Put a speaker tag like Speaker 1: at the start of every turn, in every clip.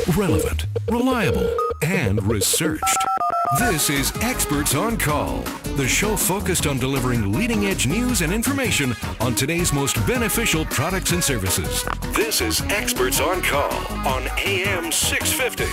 Speaker 1: relevant, reliable, and researched. This is Experts on Call, the show focused on delivering leading-edge news and information on today's most beneficial products and services. This is Experts on Call on AM 650.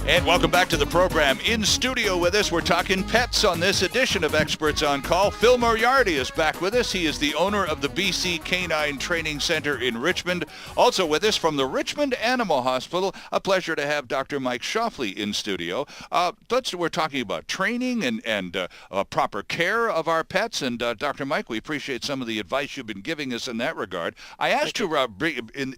Speaker 2: And welcome back to the program. In studio with us, we're talking pets on this edition of Experts on Call. Phil Moriarty is back with us. He is the owner of the BC Canine Training Center in Richmond. Also with us from the Richmond Animal Hospital, a pleasure to have Dr. Mike Shoffley in studio. We're talking about training and proper care of our pets. And Dr. Mike, we appreciate some of the advice you've been giving us in that regard. I asked you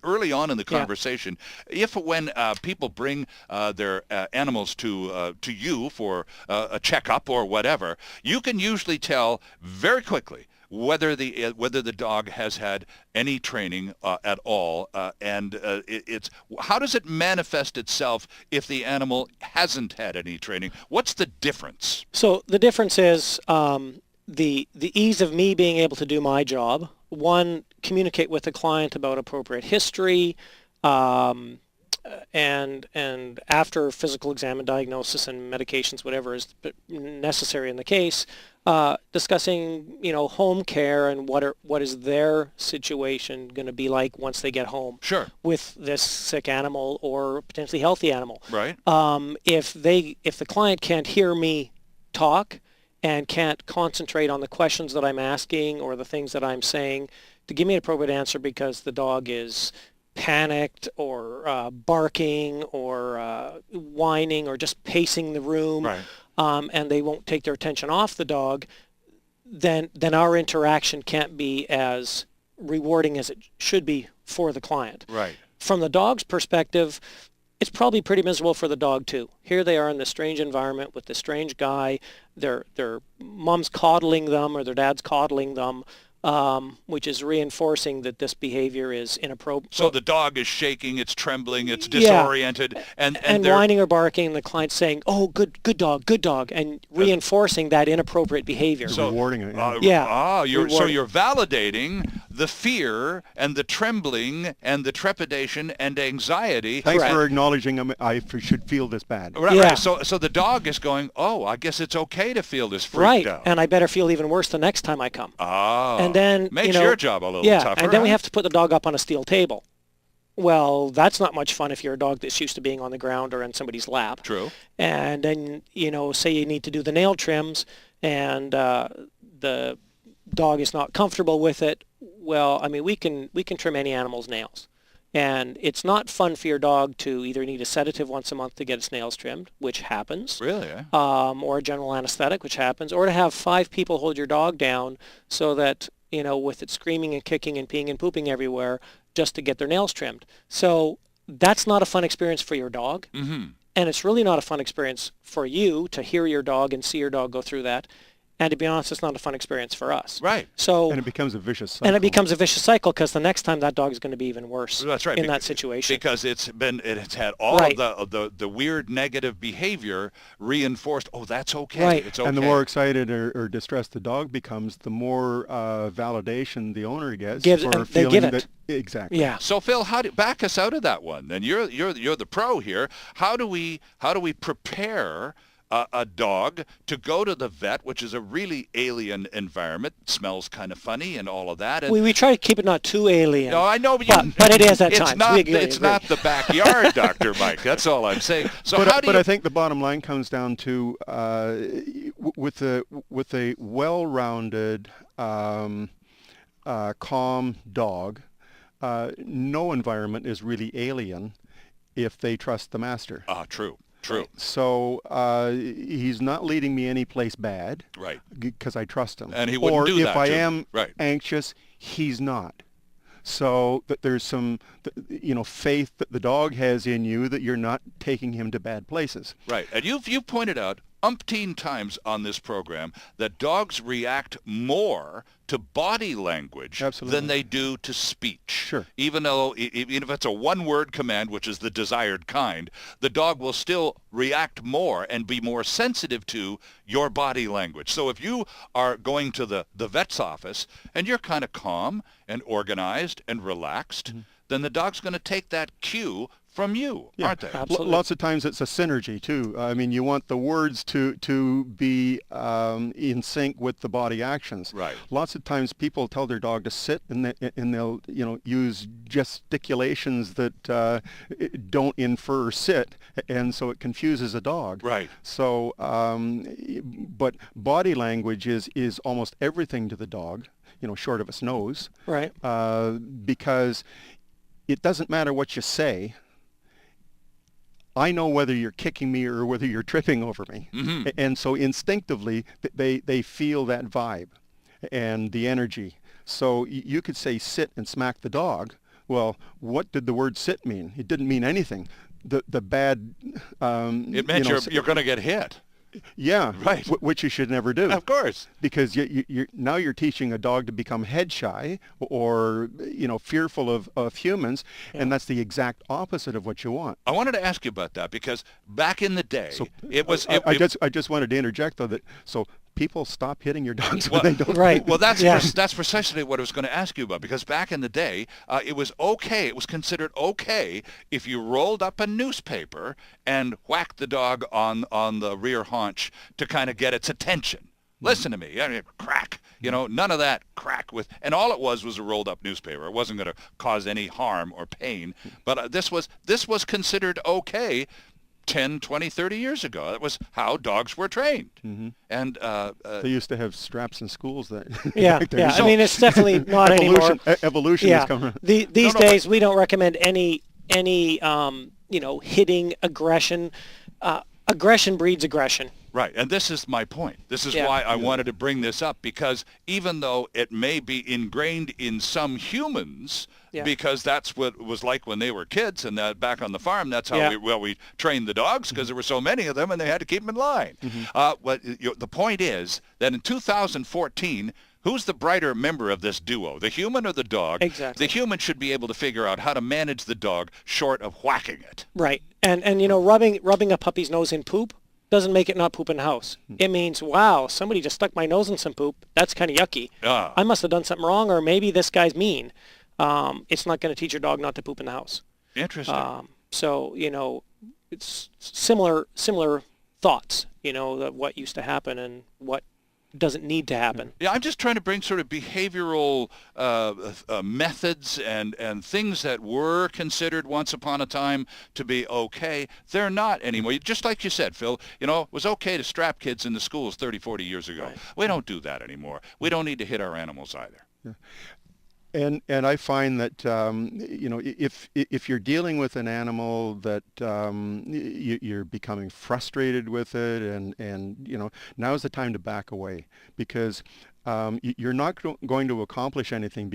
Speaker 2: early on in the conversation, if when people bring their animals to you for a checkup or whatever, you can usually tell very quickly whether the dog has had any training at all, and it's how does it manifest itself if the animal hasn't had any training? What's the difference?
Speaker 3: So the difference is the ease of me being able to do my job. One, communicate with the client about appropriate history. And after physical exam and diagnosis and medications, whatever is necessary in the case, discussing, home care and what is their situation going to be like once they get home.
Speaker 2: Sure. With
Speaker 3: this sick animal or potentially healthy animal.
Speaker 2: Right.
Speaker 3: If the client can't hear me talk and can't concentrate on the questions that I'm asking or the things that I'm saying to give me an appropriate answer because the dog is panicked or barking or whining or just pacing the room,
Speaker 2: right.
Speaker 3: And they won't take their attention off the dog, then our interaction can't be as rewarding as it should be for the client.
Speaker 2: Right.
Speaker 3: From the dog's perspective, it's probably pretty miserable for the dog too. Here they are in this strange environment with this strange guy. Their mom's coddling them or their dad's coddling them. Which is reinforcing that this behavior is inappropriate.
Speaker 2: So the dog is shaking, it's trembling, it's disoriented, and
Speaker 3: whining or barking, and the client's saying, "Oh, good dog," and reinforcing that inappropriate behavior.
Speaker 4: So rewarding it.
Speaker 2: You're validating the fear and the trembling and the trepidation and anxiety.
Speaker 4: Thanks for acknowledging I should feel this bad.
Speaker 2: Right. Yeah. Right. So the dog is going, "Oh, I guess it's okay to feel this freaked out.
Speaker 3: And I better feel even worse the next time I come."
Speaker 2: Oh.
Speaker 3: And then
Speaker 2: makes your job a little tougher.
Speaker 3: And then we have to put the dog up on a steel table. Well, that's not much fun if you're a dog that's used to being on the ground or in somebody's lap.
Speaker 2: True.
Speaker 3: And then, say you need to do the nail trims and the dog is not comfortable with it. Well, I mean, we can trim any animal's nails. And it's not fun for your dog to either need a sedative once a month to get its nails trimmed, which happens.
Speaker 2: Really? Eh?
Speaker 3: Or a general anesthetic, which happens. Or to have 5 people hold your dog down so that, with it screaming and kicking and peeing and pooping everywhere just to get their nails trimmed. So that's not a fun experience for your dog.
Speaker 2: Mm-hmm.
Speaker 3: And it's really not a fun experience for you to hear your dog and see your dog go through that. And to be honest, it's not a fun experience for us.
Speaker 2: Right.
Speaker 4: And it becomes a vicious cycle.
Speaker 3: And it becomes a vicious cycle because the next time that dog is going to be even worse.
Speaker 2: That's right.
Speaker 3: In that situation.
Speaker 2: Because it's had all of the weird negative behavior reinforced. Oh, that's okay.
Speaker 3: Right.
Speaker 2: It's okay.
Speaker 4: And the more excited or distressed the dog becomes, the more validation the owner gets
Speaker 3: for feeling that.
Speaker 4: Exactly.
Speaker 3: Yeah.
Speaker 2: So Phil, back us out of that one? And you're the pro here. How do we prepare a dog to go to the vet, which is a really alien environment, smells kind of funny and all of that. And
Speaker 3: we try to keep it not too alien.
Speaker 2: No, I know,
Speaker 3: but it is at times.
Speaker 2: It's not the backyard, Dr. Mike. That's all I'm saying. So
Speaker 4: but I think the bottom line comes down to with a well-rounded, calm dog, no environment is really alien if they trust the master.
Speaker 2: True.
Speaker 4: So he's not leading me any place bad,
Speaker 2: right?
Speaker 4: Because I trust him.
Speaker 2: And he wouldn't do that.
Speaker 4: Or if I am anxious, he's not. So that there's some, faith that the dog has in you that you're not taking him to bad places.
Speaker 2: Right. And you've pointed out umpteen times on this program that dogs react more to body language than they do to speech.
Speaker 4: Sure.
Speaker 2: Even if it's a one-word command, which is the desired kind, the dog will still react more and be more sensitive to your body language. So if you are going to the vet's office and you're kind of calm and organized and relaxed, then the dog's going to take that cue from you, aren't they?
Speaker 3: Absolutely.
Speaker 4: Lots of times it's a synergy too. I mean, you want the words to be in sync with the body actions.
Speaker 2: Right.
Speaker 4: Lots of times people tell their dog to sit, and they'll use gesticulations that don't infer sit, and so it confuses a dog.
Speaker 2: Right.
Speaker 4: So, but body language is almost everything to the dog, short of its nose.
Speaker 3: Right.
Speaker 4: Because it doesn't matter what you say. I know whether you're kicking me or whether you're tripping over me.
Speaker 2: Mm-hmm.
Speaker 4: And so instinctively, they feel that vibe and the energy. So you could say sit and smack the dog. Well, what did the word sit mean? It didn't mean anything. The bad...
Speaker 2: It meant you're going to get hit.
Speaker 4: Yeah,
Speaker 2: right.
Speaker 4: Which you should never do.
Speaker 2: Of course.
Speaker 4: Because now you're teaching a dog to become head shy or fearful of humans, and that's the exact opposite of what you want.
Speaker 2: I wanted to ask you about that because back in the day,
Speaker 4: So
Speaker 2: it was.
Speaker 4: I just wanted to interject though that people stop hitting your dogs when they don't.
Speaker 3: Right.
Speaker 2: Well, that's
Speaker 3: Yeah.
Speaker 2: that's precisely what I was going to ask you about, because back in the day, it was okay. It was considered okay if you rolled up a newspaper and whacked the dog on the rear haunch to kind of get its attention. Listen to me. I mean, crack. None of that crack with, and all it was a rolled up newspaper. It wasn't going to cause any harm or pain. But this was considered okay 10, 20, 30 years ago. That was how dogs were trained.
Speaker 4: Mm-hmm.
Speaker 2: And
Speaker 4: They used to have straps in schools that.
Speaker 3: Yeah,
Speaker 4: back there.
Speaker 3: yeah.
Speaker 4: So
Speaker 3: I mean, it's definitely not anymore.
Speaker 4: Evolution
Speaker 3: Yeah.
Speaker 4: is coming.
Speaker 3: These
Speaker 2: No,
Speaker 3: days, we don't recommend any hitting, aggression. Aggression breeds aggression.
Speaker 2: right, and this is my point. This is
Speaker 3: Yeah.
Speaker 2: why I wanted to bring this up, because even though it may be ingrained in some humans,
Speaker 3: Yeah.
Speaker 2: because that's what it was like when they were kids, and that back on the farm, that's how
Speaker 3: Yeah.
Speaker 2: we trained the dogs, because there were so many of them, and they had to keep them in line. The point is that in 2014, who's the brighter member of this duo, the human or the dog?
Speaker 3: Exactly.
Speaker 2: The human should be able to figure out how to manage the dog short of whacking it.
Speaker 3: Right. And rubbing a puppy's nose in poop doesn't make it not poop in the house. It means, wow, somebody just stuck my nose in some poop. That's kind of yucky.
Speaker 2: Ah.
Speaker 3: I must have done something wrong, or maybe this guy's mean. It's not going to teach your dog not to poop in the house.
Speaker 2: Interesting.
Speaker 3: So, it's similar thoughts, that what used to happen and what doesn't need to happen.
Speaker 2: Yeah, I'm just trying to bring sort of behavioral methods and things that were considered once upon a time to be okay. They're not anymore. Just like you said, Phil, it was okay to strap kids in the schools 30, 40 years ago.
Speaker 3: Right.
Speaker 2: We don't do that anymore. We don't need to hit our animals either.
Speaker 4: Yeah. And I find that if you're dealing with an animal that you're becoming frustrated with it, and now's the time to back away, because you're not going to accomplish anything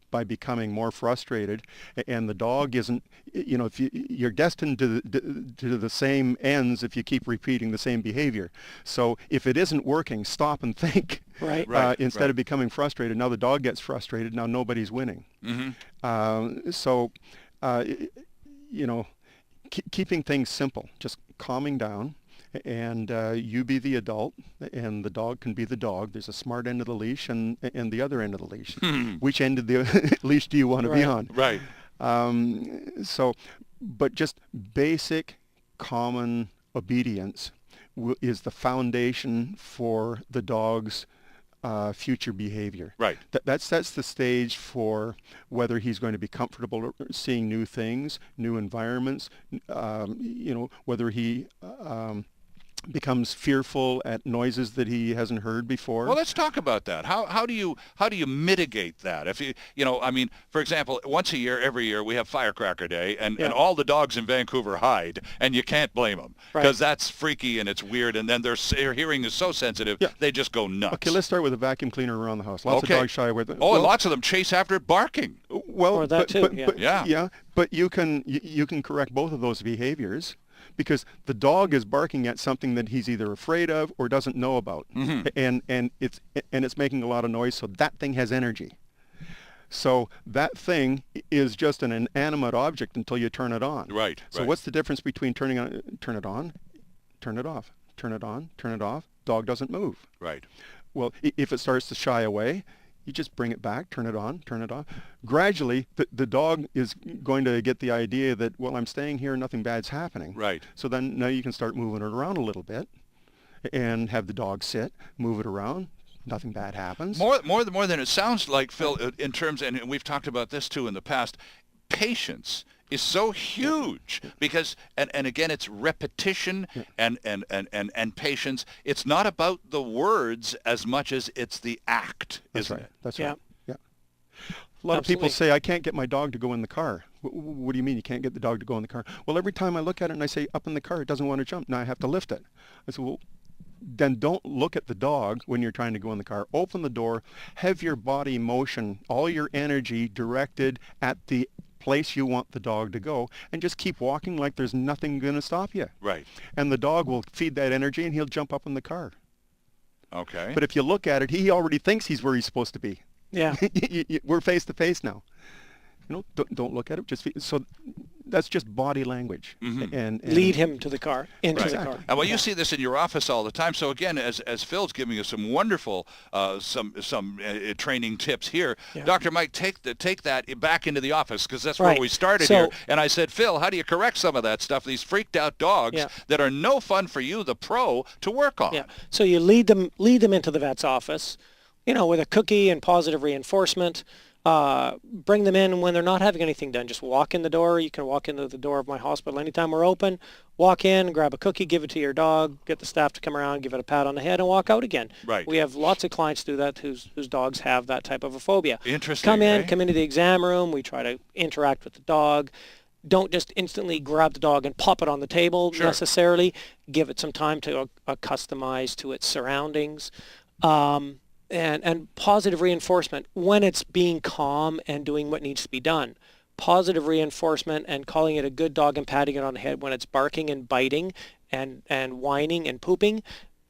Speaker 4: by becoming more frustrated, and the dog isn't. If you're destined to the same ends if you keep repeating the same behavior. So if it isn't working, stop and think.
Speaker 3: Right.
Speaker 4: Instead of becoming frustrated. Now the dog gets frustrated. Now nobody's winning.
Speaker 2: Mm-hmm.
Speaker 4: Keeping things simple, just calming down, and you be the adult, and the dog can be the dog. There's a smart end of the leash and the other end of the leash. Which end of the leash do you want to be on?
Speaker 2: Right.
Speaker 4: But just basic, common obedience is the foundation for the dog's future behavior.
Speaker 2: Right.
Speaker 4: That sets the stage for whether he's going to be comfortable seeing new things, new environments, whether he becomes fearful at noises that he hasn't heard before.
Speaker 2: Well, let's talk about that. How do you mitigate that? If for example, once a year, every year, we have Firecracker Day, and all the dogs in Vancouver hide, and you can't blame them because that's freaky and it's weird, and then their hearing is so sensitive, they just go nuts.
Speaker 4: Okay, let's start with a vacuum cleaner around the house. Lots of dogs shy away.
Speaker 2: And lots of them chase after it barking.
Speaker 4: Well,
Speaker 3: Or that too,
Speaker 4: but you can correct both of those behaviors. Because the dog is barking at something that he's either afraid of or doesn't know about, and it's making a lot of noise. So that thing has energy. So that thing is just an inanimate object until you turn it on.
Speaker 2: Right.
Speaker 4: So what's the difference between turn it on, turn it off, turn it on, turn it off? Dog doesn't move.
Speaker 2: Right.
Speaker 4: Well, if it starts to shy away, You just bring it back, turn it on, turn it off. Gradually, the dog is going to get the idea that, well, I'm staying here, nothing bad's happening.
Speaker 2: Right.
Speaker 4: So then now you can start moving it around a little bit and have the dog sit, move it around. Nothing bad happens.
Speaker 2: More than it sounds like, Phil, in terms, and we've talked about this too in the past, patience is so huge because, and again, it's repetition and patience. It's not about the words as much as it's the act, isn't it?
Speaker 4: That's
Speaker 3: Yeah.
Speaker 4: right. Yeah. A lot of people say, I can't get my dog to go in the car. What do you mean you can't get the dog to go in the car? Well, every time I look at it and I say, up in the car, it doesn't want to jump. Now I have to lift it. I said, well, then don't look at the dog when you're trying to go in the car. Open the door, have your body motion, all your energy directed at the place you want the dog to go, and just keep walking like there's nothing going to stop you.
Speaker 2: Right.
Speaker 4: And the dog will feed that energy and he'll jump up in the car.
Speaker 2: Okay.
Speaker 4: But if you look at it, he already thinks he's where he's supposed to be.
Speaker 3: Yeah.
Speaker 4: We're face to face now. Don't look at it. So that's just body language.
Speaker 2: Mm-hmm.
Speaker 4: And
Speaker 3: Lead him to the car, into the car.
Speaker 2: Well, you see this in your office all the time. So again, as Phil's giving us some wonderful training tips here, Dr. Mike, take that back into the office because that's where we started here. And I said, Phil, how do you correct some of that stuff? These freaked out dogs that are no fun for you, the pro, to work on.
Speaker 3: Yeah. So you lead them into the vet's office, with a cookie and positive reinforcement. Bring them in when they're not having anything done. Just walk in the door. You can walk into the door of my hospital anytime we're open. Walk in, grab a cookie, give it to your dog, get the staff to come around, give it a pat on the head, and walk out again.
Speaker 2: Right.
Speaker 3: We have lots of clients do that whose dogs have that type of a phobia.
Speaker 2: Interesting.
Speaker 3: Come into the exam room. We try to interact with the dog. Don't just instantly grab the dog and pop it on the table necessarily. Give it some time to customize to its surroundings. And positive reinforcement when it's being calm and doing what needs to be done. Positive reinforcement and calling it a good dog and patting it on the head when it's barking and biting and whining and pooping,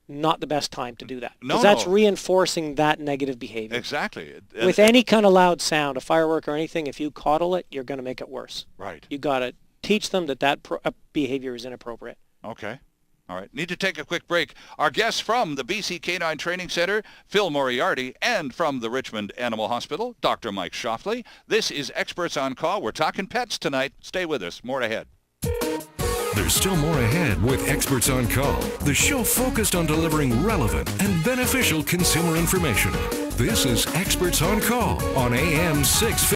Speaker 3: not the best time to do that. Because that's reinforcing that negative behavior.
Speaker 2: Exactly.
Speaker 3: With any kind of loud sound, a firework or anything, if you coddle it, you're going to make it worse.
Speaker 2: Right.
Speaker 3: You got to teach them that behavior is inappropriate.
Speaker 2: Okay. All right. Need to take a quick break. Our guests from the BC Canine Training Center, Phil Moriarty, and from the Richmond Animal Hospital, Dr. Mike Shoffley. This is Experts on Call. We're talking pets tonight. Stay with us. More ahead.
Speaker 1: There's still more ahead with Experts on Call, the show focused on delivering relevant and beneficial consumer information. This is Experts on Call on AM 650.